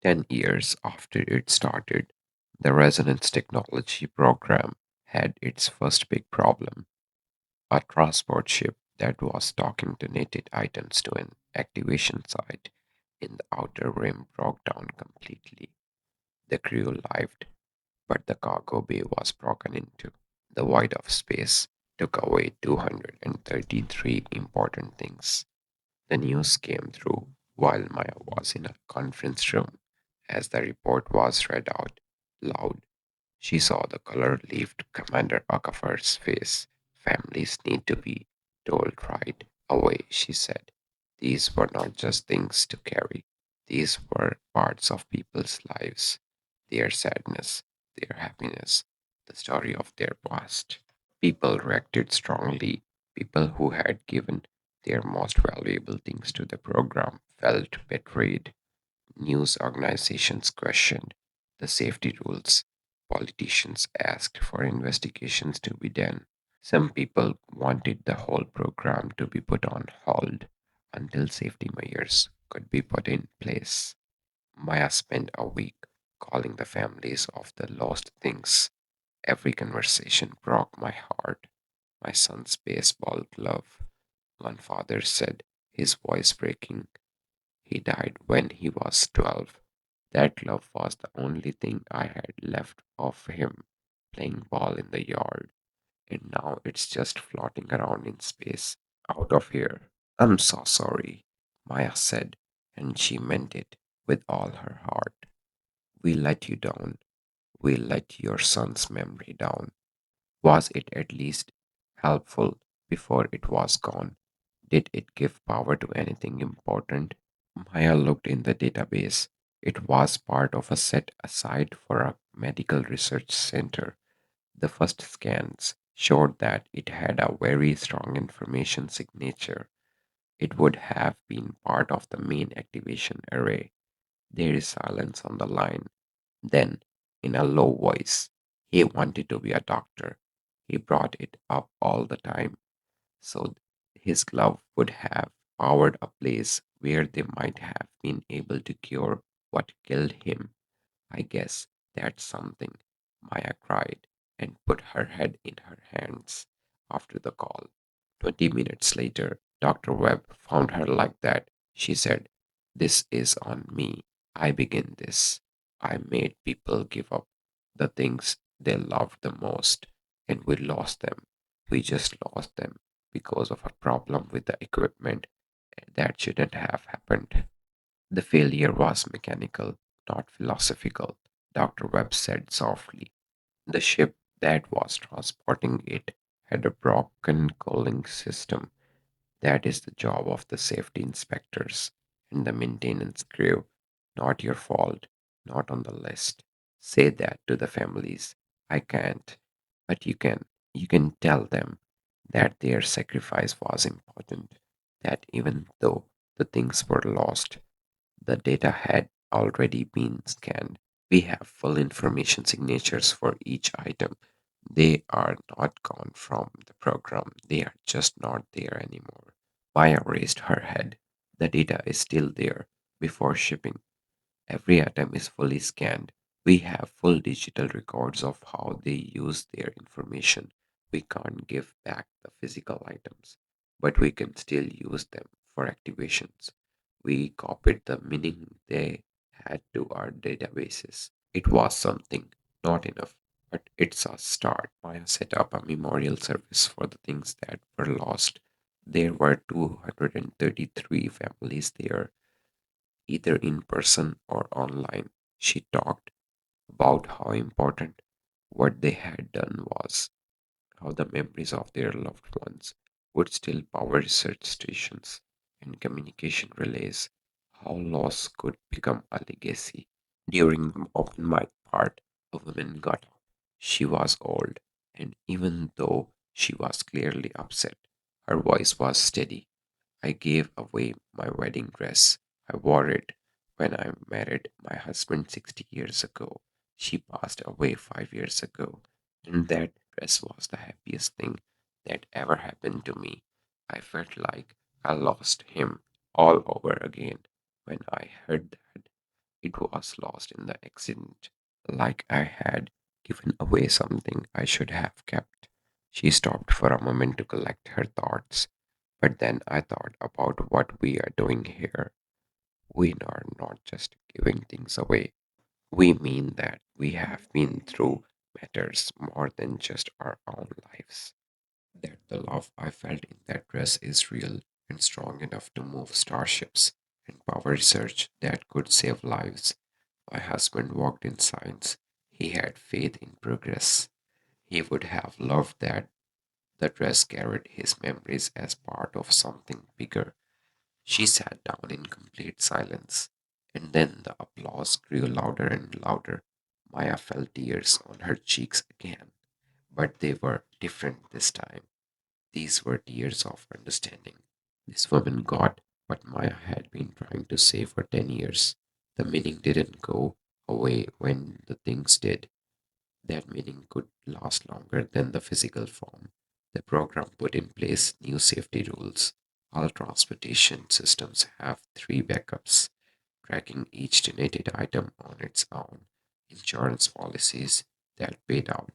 10 years after it started, the resonance technology program had its first big problem. A transport ship that was docking donated items to an activation site in the outer rim broke down completely. The crew lived, but the cargo bay was broken into. The void of space took away 233 important things. The news came through while Maya was in a conference room. As the report was read out loud, she saw the color leaved Commander Okafor's face. Families need to be told right away, she said. These were not just things to carry, these were parts of people's lives, their sadness, their happiness, the story of their past. People reacted strongly. People who had given their most valuable things to the program felt betrayed. News organizations questioned the safety rules. Politicians asked for investigations to be done. Some people wanted the whole program to be put on hold until safety measures could be put in place. Maya spent a week calling the families of the lost things. Every conversation broke my heart. My son's baseball glove, one father said, his voice breaking. He died when he was 12. That glove was the only thing I had left of him playing ball in the yard, and now it's just floating around in space out of here. I'm so sorry, Maya said, and she meant it with all her heart. We let you down. We let your son's memory down. Was it at least helpful before it was gone? Did it give power to anything important? Maya looked in the database. It was part of a set aside for a medical research center. The first scans showed that it had a very strong information signature. It would have been part of the main activation array. There is silence on the line. Then, in a low voice, he wanted to be a doctor. He brought it up all the time. So his glove would have powered a place where they might have been able to cure what killed him. I guess that's something. Maya cried and put her head in her hands after the call. 20 minutes later, Dr. Webb found her like that. She said, "This is on me. I begin this. I made people give up the things they loved the most, and we lost them. We just lost them because of a problem with the equipment that shouldn't have happened." The failure was mechanical, not philosophical, Dr. Webb said softly. The ship that was transporting it had a broken cooling system. That is the job of the safety inspectors and the maintenance crew. Not your fault, not on the list. Say that to the families. I can't, but you can. You can tell them that their sacrifice was important, that even though the things were lost, the data had already been scanned. We have full information signatures for each item. They are not gone from the program, they are just not there anymore. Maya raised her head. The data is still there before shipping. Every item is fully scanned. We have full digital records of how they use their information. We can't give back the physical items, but we can still use them for activations. We copied the meaning they had to our databases. It was something, not enough, but it's a start. Maya set up a memorial service for the things that were lost. There were 233 families there, either in person or online. She talked about how important what they had done was, how the memories of their loved ones would still power research stations and communication relays, how loss could become a legacy. During the open mic part, a woman got up. She was old, and even though she was clearly upset, her voice was steady. I gave away my wedding dress. I wore it when I married my husband 60 years ago. She passed away 5 years ago, and that dress was the happiest thing that ever happened to me. I felt like I lost him all over again when I heard that. It was lost in the accident, like I had given away something I should have kept. She stopped for a moment to collect her thoughts, but then I thought about what we are doing here. We are not just giving things away. We mean that we have been through matters more than just our own lives. That the love I felt in that dress is real and strong enough to move starships and power research that could save lives. My husband worked in science. He had faith in progress. He would have loved that the dress carried his memories as part of something bigger. She sat down in complete silence, and then the applause grew louder and louder. Maya felt tears on her cheeks again, but they were different this time. These were tears of understanding. This woman got what Maya had been trying to say for 10 years. The meaning didn't go away when the things did. That meaning could last longer than the physical form. The program put in place new safety rules. All transportation systems have three backups, tracking each donated item on its own. Insurance policies that paid out,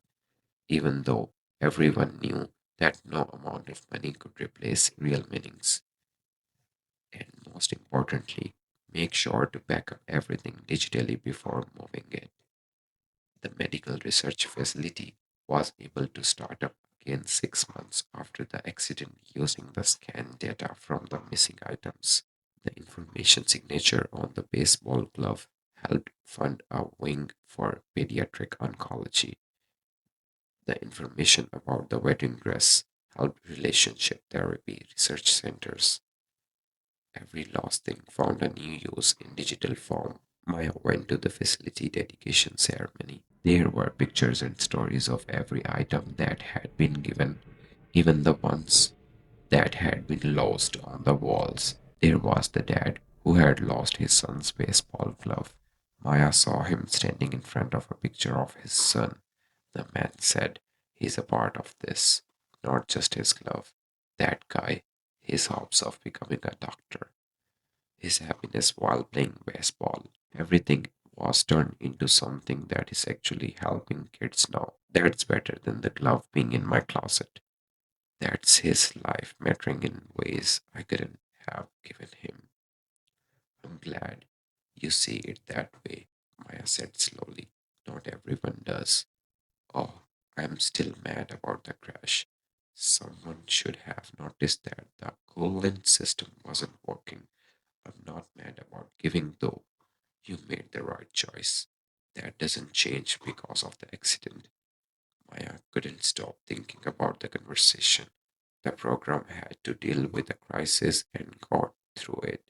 even though everyone knew that no amount of money could replace real meanings. And most importantly, make sure to back up everything digitally before moving it. The medical research facility was able to start up again 6 months after the accident using the scan data from the missing items. The information signature on the baseball glove helped fund a wing for pediatric oncology. The information about the wedding dress helped relationship therapy research centers. Every lost thing found a new use in digital form. Maya went to the facility dedication ceremony. There were pictures and stories of every item that had been given, even the ones that had been lost on the walls. There was the dad who had lost his son's baseball glove. Maya saw him standing in front of a picture of his son. The man said, "He's a part of this, not just his glove. That guy, his hopes of becoming a doctor, his happiness while playing baseball. Everything was turned into something that is actually helping kids now. That's better than the glove being in my closet. That's his life mattering in ways I couldn't have given him." "I'm glad you see it that way," Maya said slowly. "Not everyone does." "Oh, I'm still mad about the crash. Someone should have noticed that the coolant system wasn't working. I'm not mad about giving, though. You made the right choice. That doesn't change because of the accident." Maya couldn't stop thinking about the conversation. The program had to deal with the crisis and got through it.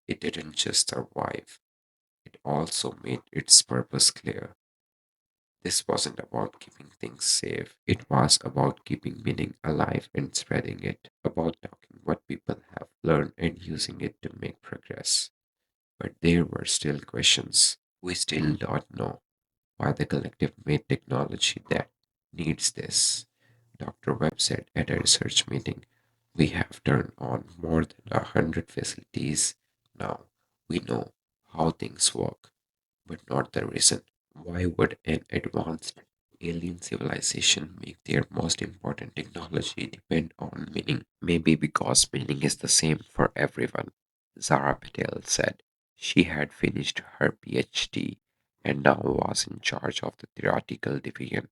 It didn't just survive, it also made its purpose clear. This wasn't about keeping things safe, it was about keeping meaning alive and spreading it, about talking what people have learned and using it to make progress. But there were still questions. We still don't know why the collective made technology that needs this. Dr. Webb said at a research meeting, "We have turned on more than 100 facilities now. We know how things work, but not the reason. Why would an advanced alien civilization make their most important technology depend on meaning?" "Maybe because meaning is the same for everyone," Zara Patel said. She had finished her PhD and now was in charge of the theoretical division.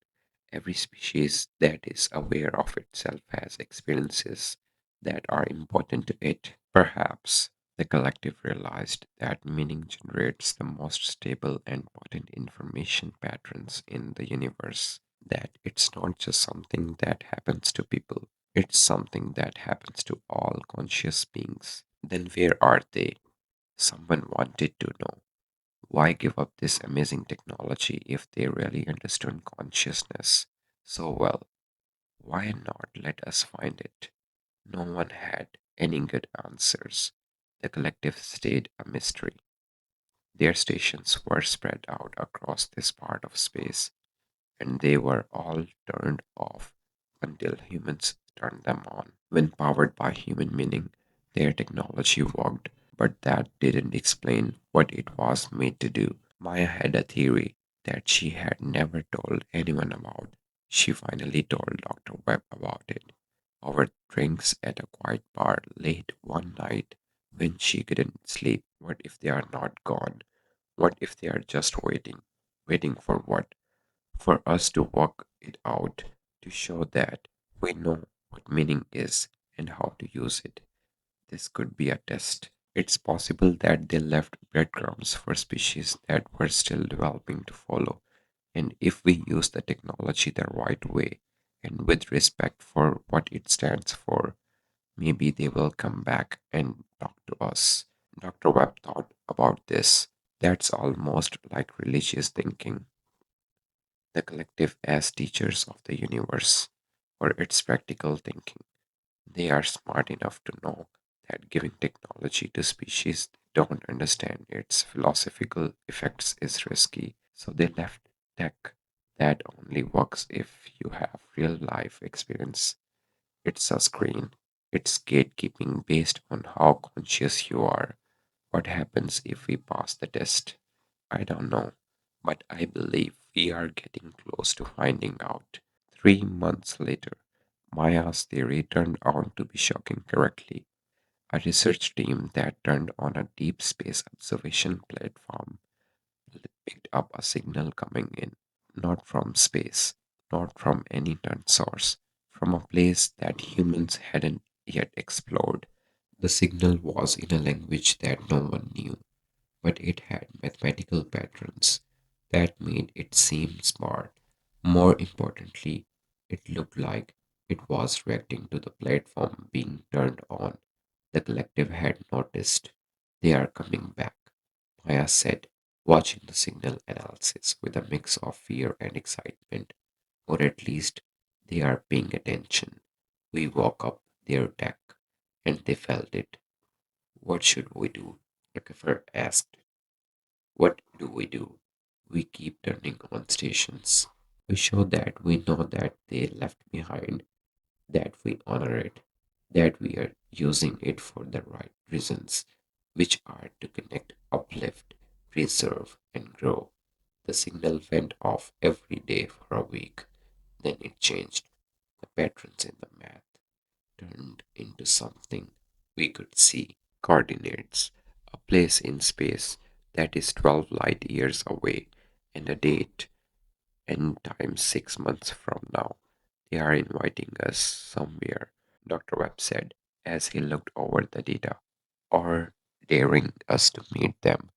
Every species that is aware of itself has experiences that are important to it. Perhaps the collective realized that meaning generates the most stable and potent information patterns in the universe. That it's not just something that happens to people, it's something that happens to all conscious beings. Then where are they? Someone wanted to know. Why give up this amazing technology if they really understood consciousness so well? Why not let us find it? No one had any good answers. The collective stayed a mystery. Their stations were spread out across this part of space, and they were all turned off until humans turned them on. When powered by human meaning, their technology worked, but that didn't explain what it was made to do. Maya had a theory that she had never told anyone about. She finally told Dr. Webb about it over drinks at a quiet bar late one night when she couldn't sleep. What if they are not gone? What if they are just waiting? Waiting for what? For us to work it out, to show that we know what meaning is and how to use it. This could be a test. It's possible that they left breadcrumbs for species that were still developing to follow. And if we use the technology the right way and with respect for what it stands for, maybe they will come back and talk to us. Dr. Webb thought about this. That's almost like religious thinking, the collective as teachers of the universe, or its practical thinking. They are smart enough to know that giving technology to species that don't understand its philosophical effects is risky, so they left tech that only works if you have real life experience. It's a screen. It's gatekeeping based on how conscious you are. What happens if we pass the test? I don't know, but I believe we are getting close to finding out. 3 months later, Maya's theory turned out to be shocking correctly. A research team that turned on a deep space observation platform picked up a signal coming in, not from space, not from any known source, from a place that humans hadn't yet explored. The signal was in a language that no one knew, but it had mathematical patterns that made it seem smart. More importantly, it looked like it was reacting to the platform being turned on. The collective had noticed. They are coming back, Maya said, watching the signal analysis with a mix of fear and excitement, or at least they are paying attention. We woke up their deck, and they felt it. What should we do? Rockefeller asked. What do? We keep turning on stations. We show that we know that they left behind, that we honor it, that we are using it for the right reasons, which are to connect, uplift, preserve, and grow. The signal went off every day for a week. Then it changed. The patterns in the math turned into something we could see. Coordinates, a place in space that is 12 light years away, and a date and time 6 months from now. They are inviting us somewhere, Dr. Webb said as he looked over the data, or daring us to meet them.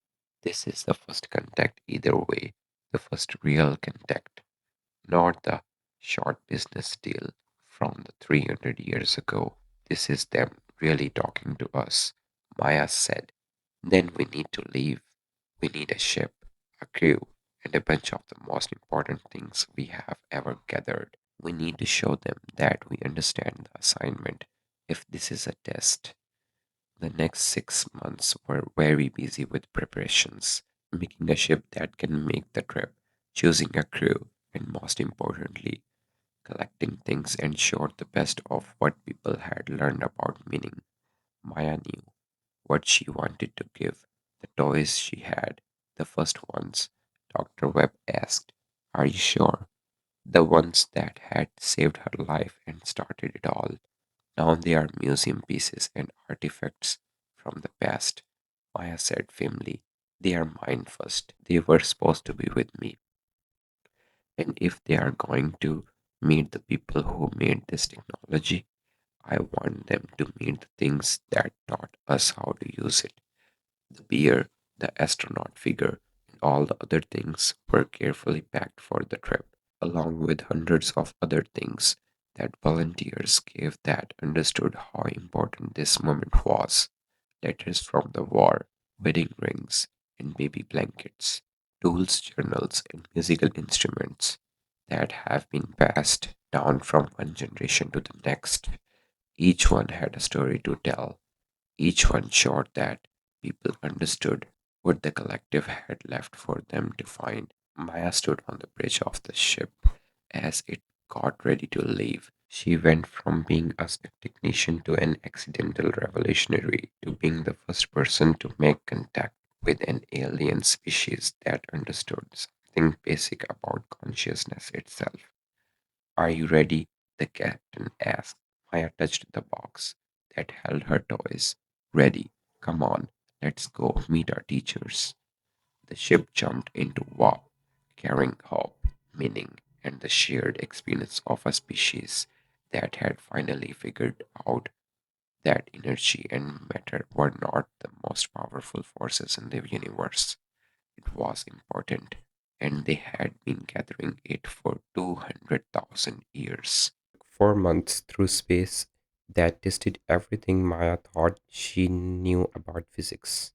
This is the first contact either way, the first real contact, not the short business deal from the 300 years ago. This is them really talking to us, Maya said. Then we need to leave. We need a ship, a crew, and a bunch of the most important things we have ever gathered. We need to show them that we understand the assignment. If this is a test, the next 6 months were very busy with preparations, making a ship that can make the trip, choosing a crew, and most importantly, collecting things ensured the best of what people had learned about meaning. Maya knew what she wanted to give, the toys she had, the first ones. Dr. Webb asked, are you sure? The ones that had saved her life and started it all. Now they are museum pieces and artifacts from the past. Maya said firmly, they are mine first. They were supposed to be with me. And if they are going to meet the people who made this technology, I want them to meet the things that taught us how to use it. The beer, the astronaut figure, and all the other things were carefully packed for the trip, along with hundreds of other things that volunteers gave that understood how important this moment was. Letters from the war, wedding rings, and baby blankets, tools, journals, and musical instruments that have been passed down from one generation to the next. Each one had a story to tell, each one showed that people understood what the collective had left for them to find. Maya stood on the bridge of the ship as it got ready to leave. She went from being a technician to an accidental revolutionary to being the first person to make contact with an alien species that understood something basic about consciousness itself. Are you ready? The captain asked. Maya touched the box that held her toys. Ready. Come on, let's go meet our teachers. The ship jumped into warp, carrying hope, meaning, and the shared experience of a species that had finally figured out that energy and matter were not the most powerful forces in the universe. It was important, and they had been gathering it for 200,000 years. 4 months through space that tested everything Maya thought she knew about physics.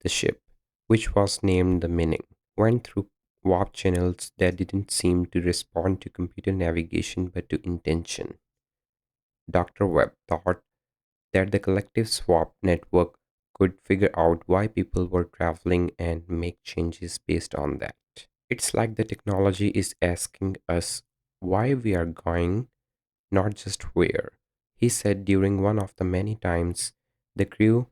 The ship, which was named the Meaning, went through warp channels that didn't seem to respond to computer navigation but to intention. Dr. Webb thought that the collective swap network could figure out why people were traveling and make changes based on that. It's like the technology is asking us why we are going, not just where. He said during one of the many times the crew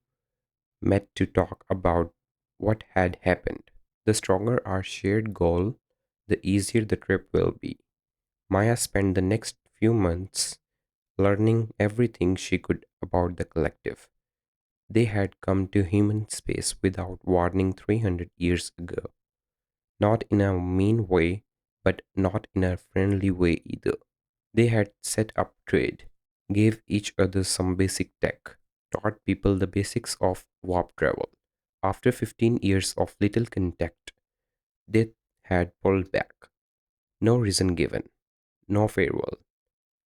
met to talk about what had happened. The stronger our shared goal, the easier the trip will be. Maya spent the next few months learning everything she could about the collective. They had come to human space without warning 300 years ago. Not in a mean way, but not in a friendly way either. They had set up trade, gave each other some basic tech, taught people the basics of warp travel. After 15 years of little contact, they had pulled back. No reason given, no farewell,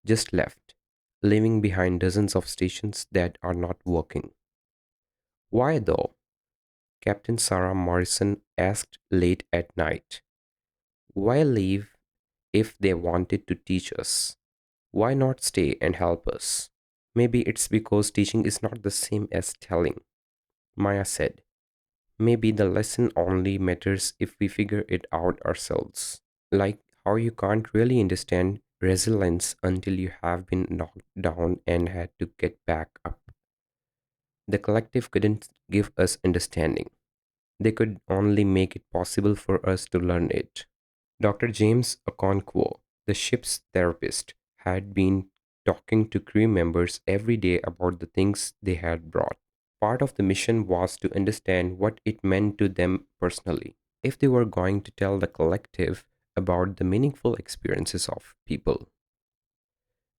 just left, leaving behind dozens of stations that are not working. Why though? Captain Sarah Morrison asked late at night. Why leave if they wanted to teach us? Why not stay and help us? Maybe it's because teaching is not the same as telling, Maya said. Maybe the lesson only matters if we figure it out ourselves. Like how you can't really understand resilience until you have been knocked down and had to get back up. The collective couldn't give us understanding. They could only make it possible for us to learn it. Dr. James Okonkwo, the ship's therapist, had been talking to crew members every day about the things they had brought. Part of the mission was to understand what it meant to them personally. If they were going to tell the collective about the meaningful experiences of people,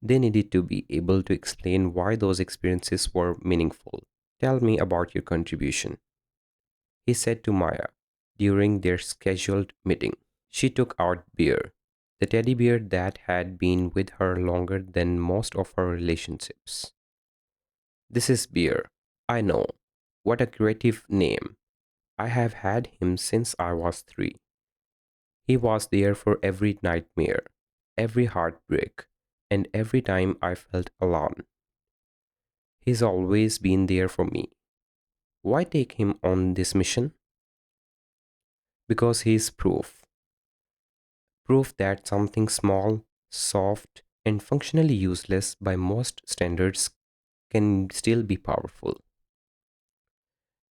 they needed to be able to explain why those experiences were meaningful. Tell me about your contribution, he said to Maya during their scheduled meeting. She took out Bear, the teddy bear that had been with her longer than most of her relationships. This is Bear. I know. What a creative name. I have had him since I was 3. He was there for every nightmare, every heartbreak, and every time I felt alone. He's always been there for me. Why take him on this mission? Because he's proof. Proof that something small, soft, and functionally useless by most standards can still be powerful.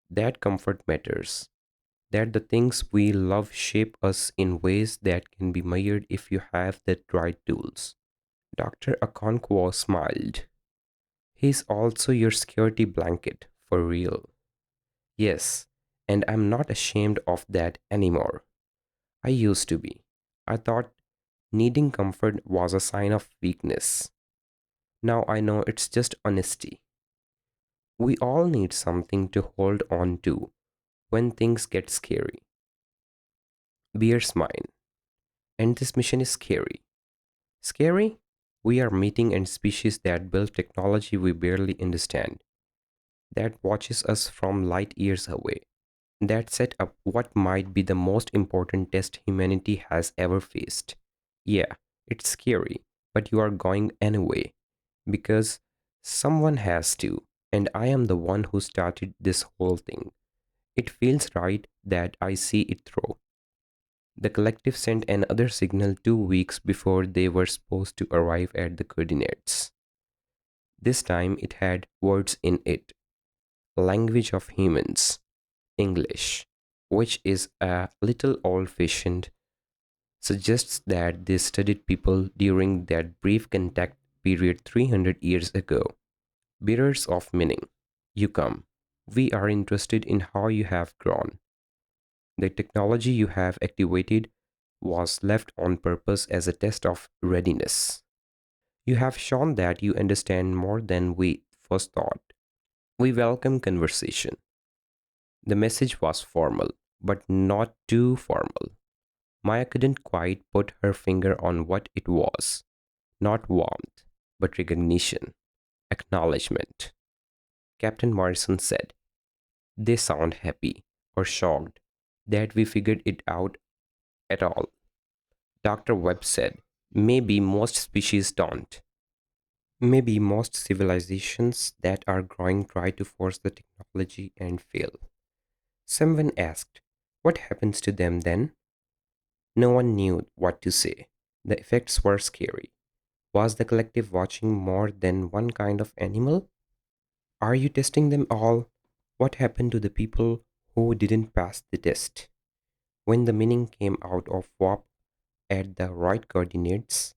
That comfort matters. That the things we love shape us in ways that can be measured if you have the right tools. Dr. Okonkwo smiled. He's also your security blanket, for real. Yes, and I'm not ashamed of that anymore. I used to be. I thought needing comfort was a sign of weakness. Now I know it's just honesty. We all need something to hold on to when things get scary. Beer's mine. And this mission is scary. Scary? We are meeting a species that built technology we barely understand, that watches us from light years away, that set up what might be the most important test humanity has ever faced. Yeah, it's scary, but you are going anyway, because someone has to, and I am the one who started this whole thing. It feels right that I see it through. The collective sent another signal 2 weeks before they were supposed to arrive at the coordinates. This time it had words in it, language of humans, English, which is a little old fashioned, suggests that they studied people during that brief contact period 300 years ago. Bearers of meaning, you come. We are interested in how you have grown. The technology you have activated was left on purpose as a test of readiness. You have shown that you understand more than we first thought. We welcome conversation. The message was formal, but not too formal. Maya couldn't quite put her finger on what it was. Not warmth, but recognition, acknowledgement. Captain Morrison said, "They sound happy or shocked that we figured it out at all." Dr. Webb said, "Maybe most species don't. Maybe most civilizations that are growing try to force the technology and fail." Someone asked, "What happens to them then?" No one knew what to say. The effects were scary. Was the collective watching more than one kind of animal? Are you testing them all? What happened to the people who didn't pass the test? When the meaning came out of warp at the right coordinates,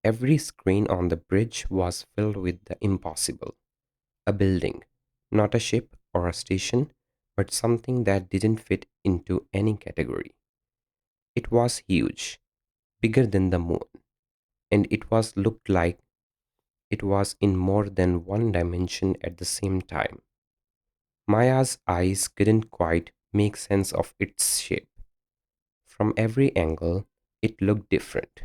every screen on the bridge was filled with the impossible. A building, not a ship or a station, but something that didn't fit into any category. It was huge, bigger than the moon, and it was looked like it was in more than one dimension at the same time. Maya's eyes couldn't quite make sense of its shape. From every angle, it looked different,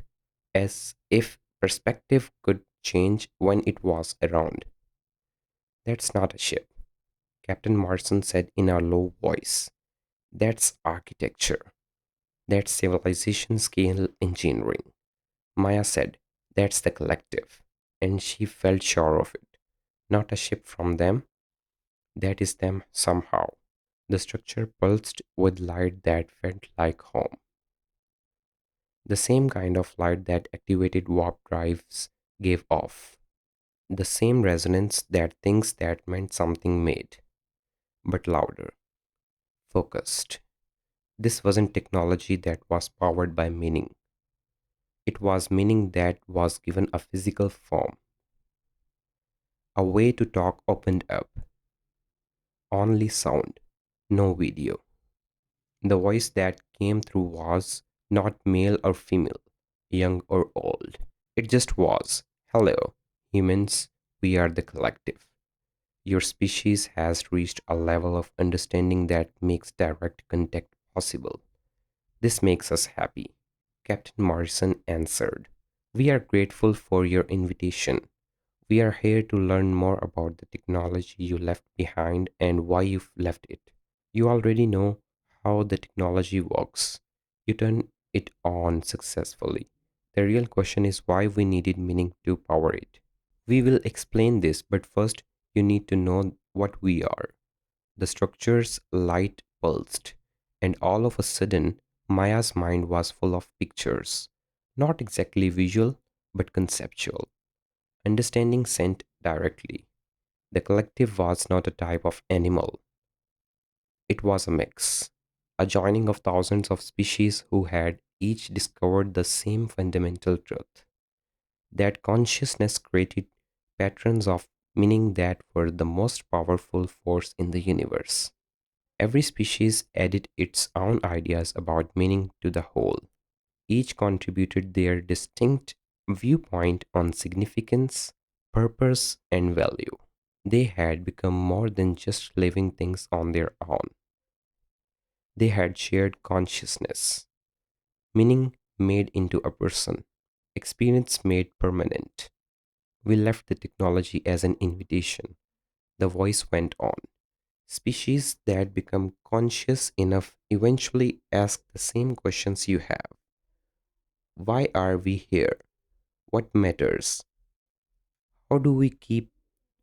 as if perspective could change when it was around. "That's not a ship," Captain Marson said in a low voice. "That's architecture. That's civilization scale engineering." Maya said, "That's the collective." And she felt sure of it. Not a ship from them, that is them somehow. The structure pulsed with light that felt like home. The same kind of light that activated warp drives gave off. The same resonance that things that meant something made, but louder, focused. This wasn't technology that was powered by meaning. It was meaning that was given a physical form. A way to talk opened up. Only sound, no video. The voice that came through was not male or female, young or old. It just was. "Hello, humans, we are the collective. Your species has reached a level of understanding that makes direct contact possible. This makes us happy." Captain Morrison answered, "We are grateful for your invitation. We are here to learn more about the technology you left behind and why you left it. You already know how the technology works. You turned it on successfully. The real question is why we needed meaning to power it. We will explain this, but first you need to know what we are." The structure's light pulsed, and all of a sudden, Maya's mind was full of pictures. Not exactly visual, but conceptual. Understanding sent directly. The collective was not a type of animal, it was a mix, a joining of thousands of species who had each discovered the same fundamental truth, that consciousness created patterns of meaning that were the most powerful force in the universe. Every species added its own ideas about meaning to the whole. Each contributed their distinct viewpoint on significance, purpose, and value. They had become more than just living things on their own. They had shared consciousness, meaning made into a person, experience made permanent. We left the technology as an invitation. The voice went on. Species that become conscious enough eventually ask the same questions you have. Why are we here? What matters? How do we keep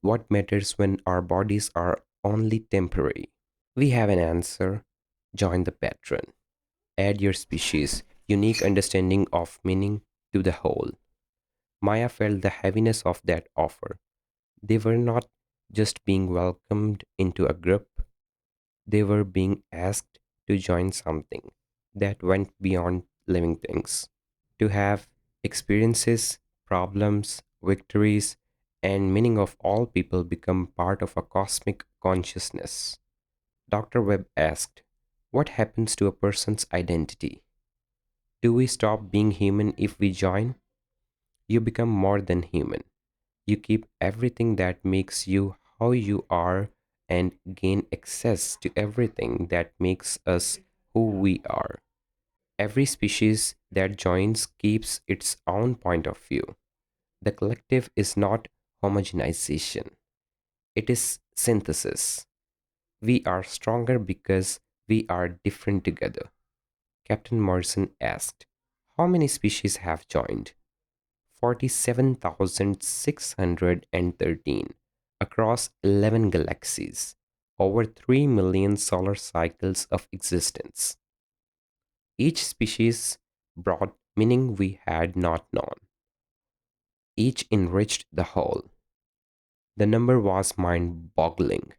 what matters when our bodies are only temporary? We have an answer. Join the patron. Add your species' unique understanding of meaning to the whole. Maya felt the heaviness of that offer. They were not just being welcomed into a group, they were being asked to join something that went beyond living things, to have experiences, problems, victories, and meaning of all people become part of a cosmic consciousness. Dr. Webb asked, what happens to a person's identity? Do we stop being human if we join? You become more than human. You keep everything that makes you how you are and gain access to everything that makes us who we are. Every species that joins keeps its own point of view. The collective is not homogenization, it is synthesis. We are stronger because we are different together. Captain Morrison asked, how many species have joined? 47,613 across 11 galaxies, over 3 million solar cycles of existence. Each species brought meaning we had not known. Each enriched the whole. The number was mind boggling.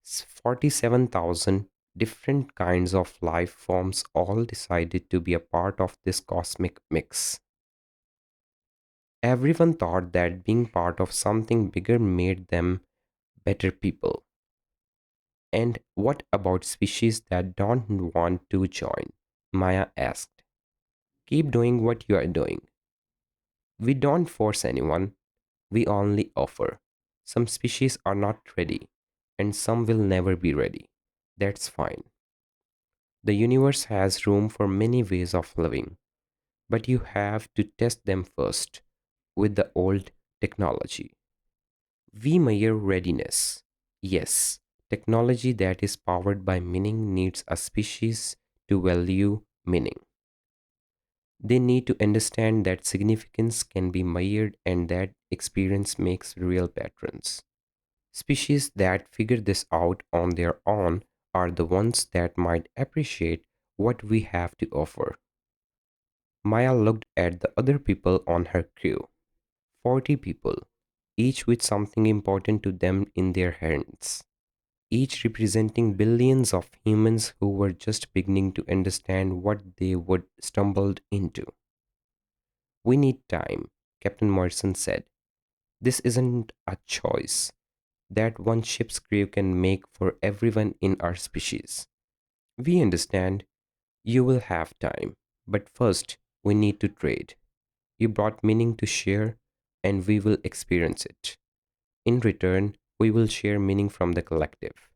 47,000 different kinds of life forms all decided to be a part of this cosmic mix. Everyone thought that being part of something bigger made them better people. And what about species that don't want to join? Maya asked. Keep doing what you are doing. We don't force anyone, we only offer. Some species are not ready, and some will never be ready. That's fine. The universe has room for many ways of living, but you have to test them first with the old technology. We measure readiness. Yes, technology that is powered by meaning needs a species to value meaning. They need to understand that significance can be measured and that experience makes real patterns. Species that figure this out on their own are the ones that might appreciate what we have to offer. Maya looked at the other people on her crew. 40 people, each with something important to them in their hands, each representing billions of humans who were just beginning to understand what they would stumbled into. We need time, Captain Morrison said. This isn't a choice that one ship's crew can make for everyone in our species. We understand you will have time, but first we need to trade. You brought meaning to share, and we will experience it. In return, we will share meaning from the collective.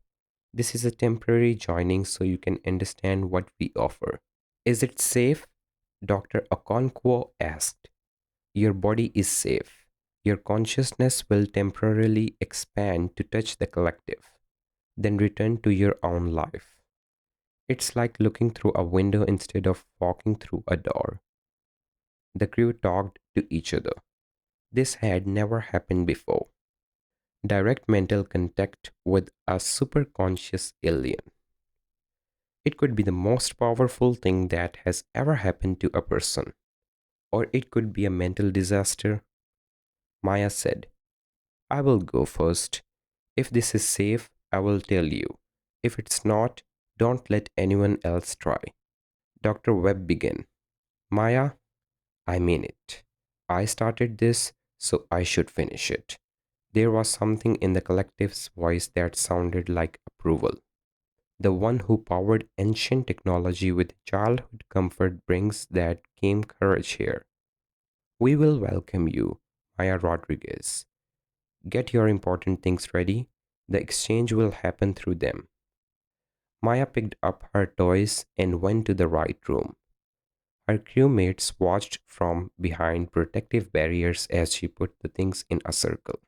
This is a temporary joining so you can understand what we offer. Is it safe? Dr. Okonkwo asked. Your body is safe. Your consciousness will temporarily expand to touch the collective, then return to your own life. It's like looking through a window instead of walking through a door. The crew talked to each other. This had never happened before. Direct mental contact with a superconscious alien. It could be the most powerful thing that has ever happened to a person, or it could be a mental disaster. Maya said, I will go first. If this is safe, I will tell you. If it's not, don't let anyone else try. Dr. Webb began. Maya, I mean it. I started this, so I should finish it. There was something in the collective's voice that sounded like approval. The one who powered ancient technology with childhood comfort brings that game courage here. We will welcome you, Maya Rodriguez. Get your important things ready. The exchange will happen through them. Maya picked up her toys and went to the right room. Her crewmates watched from behind protective barriers as she put the things in a circle.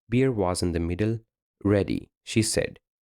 Beer was in the middle. Ready, she said.